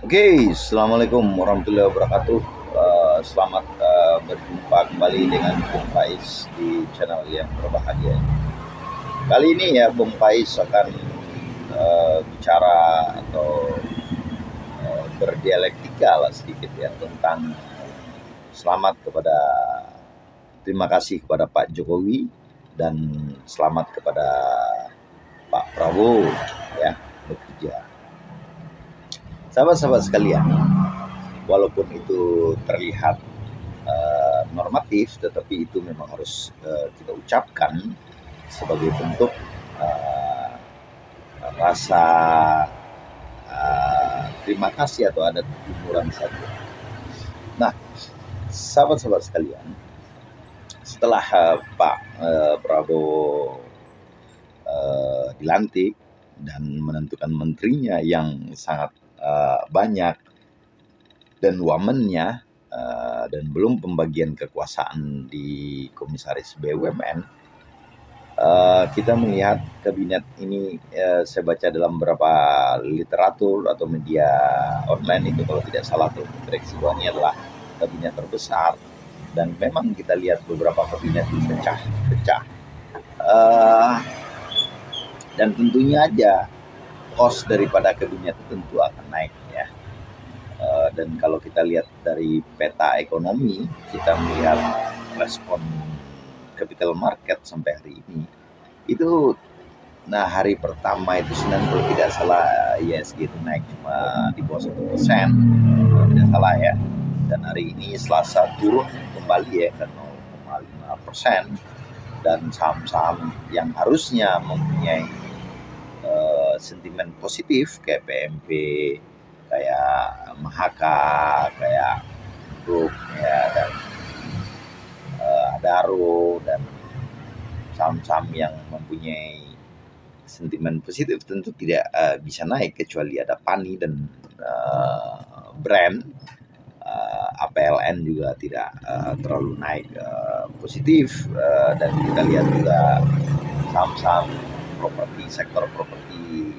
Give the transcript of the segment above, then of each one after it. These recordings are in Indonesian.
Oke, assalamualaikum warahmatullahi wabarakatuh. Selamat berjumpa kembali dengan Bung Faiz di channel yang berbahagia. Kali ini ya Bung Faiz akan bicara atau berdialektika lah sedikit ya tentang selamat kepada terima kasih kepada Pak Jokowi dan selamat kepada Pak Prabowo ya bekerja. Sahabat-sahabat sekalian, walaupun itu terlihat normatif, tetapi itu memang harus kita ucapkan sebagai bentuk uh, rasa terima kasih atau adat syukuran saja. Nah, sahabat-sahabat sekalian, setelah Pak Prabowo dilantik dan menentukan menterinya yang sangat banyak dan wamennya dan belum pembagian kekuasaan di Komisaris BUMN, kita melihat kabinet ini saya baca dalam beberapa literatur atau media online itu kalau tidak salah tuh prediksi bahwa ini adalah kabinet terbesar dan memang kita lihat beberapa kabinet pecah-pecah dan tentunya aja cost daripada kabinet itu tentu akan naik ya. Dan kalau kita lihat dari peta ekonomi, kita melihat respon capital market sampai hari ini itu, nah hari pertama itu Senin kalau tidak salah ISG itu naik cuma di bawah 1% kalau tidak salah ya, dan hari ini Selasa turun kembali ya ke 0,5%, dan saham-saham yang harusnya mempunyai sentimen positif kayak PMP, kayak Mahaka, kayak Group ya, dan Adaro dan saham-saham yang mempunyai sentimen positif tentu tidak bisa naik kecuali ada Pani dan brand. APLN juga tidak terlalu naik positif, dan kita lihat juga saham-saham properti, sektor properti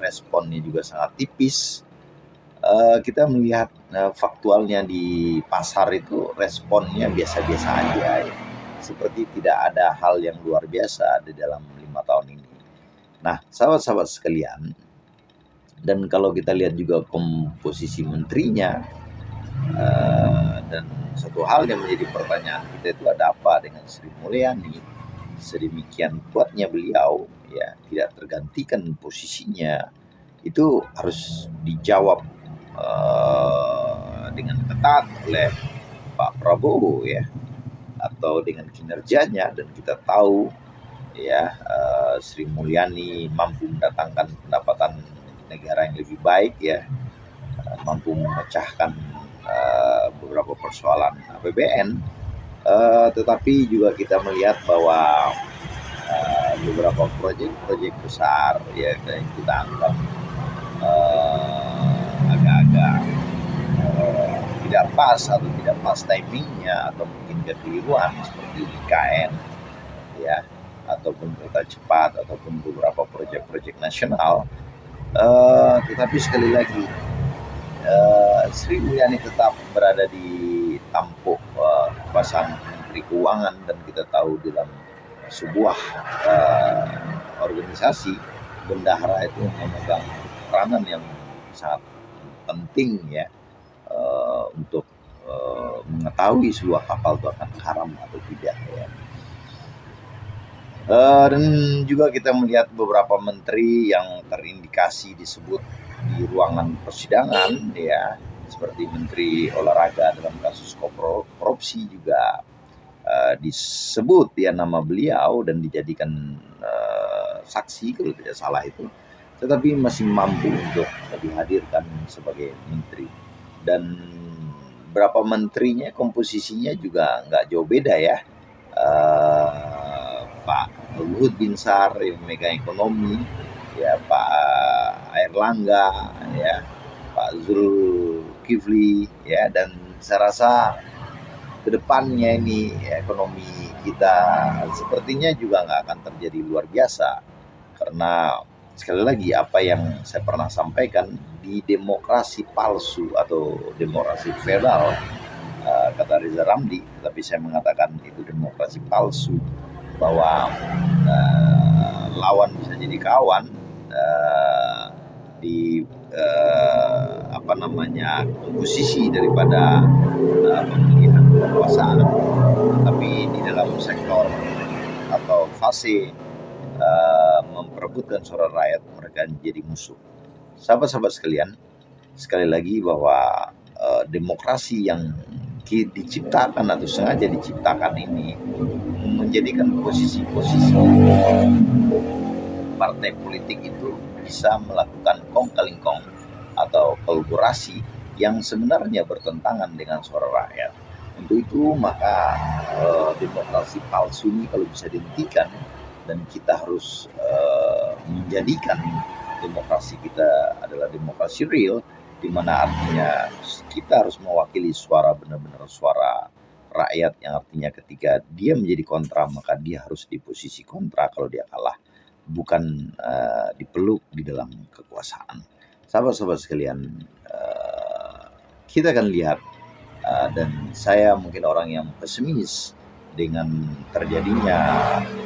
responnya juga sangat tipis. Kita melihat faktualnya di pasar itu responnya biasa-biasa aja ya. Seperti tidak ada hal yang luar biasa di dalam 5 tahun ini. Nah, sahabat-sahabat sekalian, dan kalau kita lihat juga komposisi menterinya, dan satu hal yang menjadi pertanyaan kita itu ada apa dengan Sri Mulyani, sedemikian kuatnya beliau ya tidak tergantikan posisinya, itu harus dijawab dengan ketat oleh Pak Prabowo ya, atau dengan kinerjanya. Dan kita tahu ya Sri Mulyani mampu mendatangkan pendapatan negara yang lebih baik ya, mampu memecahkan beberapa persoalan APBN, tetapi juga kita melihat bahwa beberapa proyek-proyek besar ya yang kita anggap agak-agak tidak pas atau tidak pas timingnya atau mungkin kekeliruan seperti IKN ya, ataupun kereta cepat ataupun beberapa proyek-proyek nasional. Tetapi sekali lagi Sri Mulyani tetap berada di tampuk kekuasaan Menteri Keuangan, dan kita tahu dalam sebuah organisasi bendahara itu memegang peranan yang sangat penting ya, untuk mengetahui sebuah kapal itu akan karam atau tidak ya. Dan juga kita melihat beberapa menteri yang terindikasi disebut di ruangan persidangan ya, seperti Menteri Olahraga dalam kasus korupsi juga disebut ya nama beliau dan dijadikan saksi kalau tidak salah itu, tetapi masih mampu untuk dihadirkan sebagai menteri. Dan berapa menterinya komposisinya juga nggak jauh beda ya. Pak Luhut Binsar yang memegang ekonomi ya, Pak Airlangga ya, Pak Zulkifli ya, dan saya rasa kedepannya ini ekonomi kita sepertinya juga nggak akan terjadi luar biasa, karena sekali lagi apa yang saya pernah sampaikan, di demokrasi palsu atau demokrasi feodal, kata Reza Ramli, tapi saya mengatakan itu demokrasi palsu, bahwa lawan bisa jadi kawan di komposisi daripada pemilihan kekuasaan, tapi di dalam sektor atau fase memperebutkan suara rakyat, mereka jadi musuh. Sahabat-sahabat sekalian, sekali lagi bahwa demokrasi yang diciptakan atau sengaja diciptakan ini menjadikan posisi-posisi partai politik itu bisa melakukan kong kaling kong atau kolaborasi yang sebenarnya bertentangan dengan suara rakyat. Untuk itu maka demokrasi palsu ini kalau bisa dihentikan, dan kita harus menjadikan demokrasi kita adalah demokrasi real, di mana artinya kita harus mewakili suara, benar-benar suara rakyat, yang artinya ketika dia menjadi kontra maka dia harus di posisi kontra kalau dia kalah, bukan dipeluk di dalam kekuasaan. Sahabat-sahabat sekalian, kita akan lihat, dan saya mungkin orang yang pesimis dengan terjadinya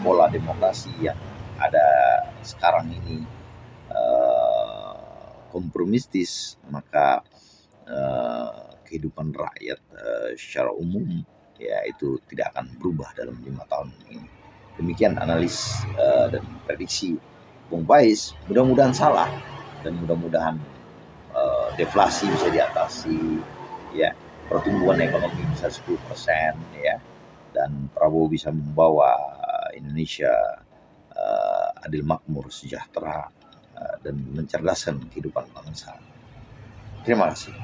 pola demokrasi yang ada sekarang ini, kompromistis, maka kehidupan rakyat secara umum ya itu tidak akan berubah dalam 5 tahun ini. Demikian analis dan prediksi Bung Faiz. Mudah-mudahan salah, dan mudah-mudahan deflasi bisa diatasi, ya, pertumbuhan ekonomi bisa 10%, ya, dan Prabowo bisa membawa Indonesia adil, makmur, sejahtera, dan mencerdaskan kehidupan bangsa. Terima kasih.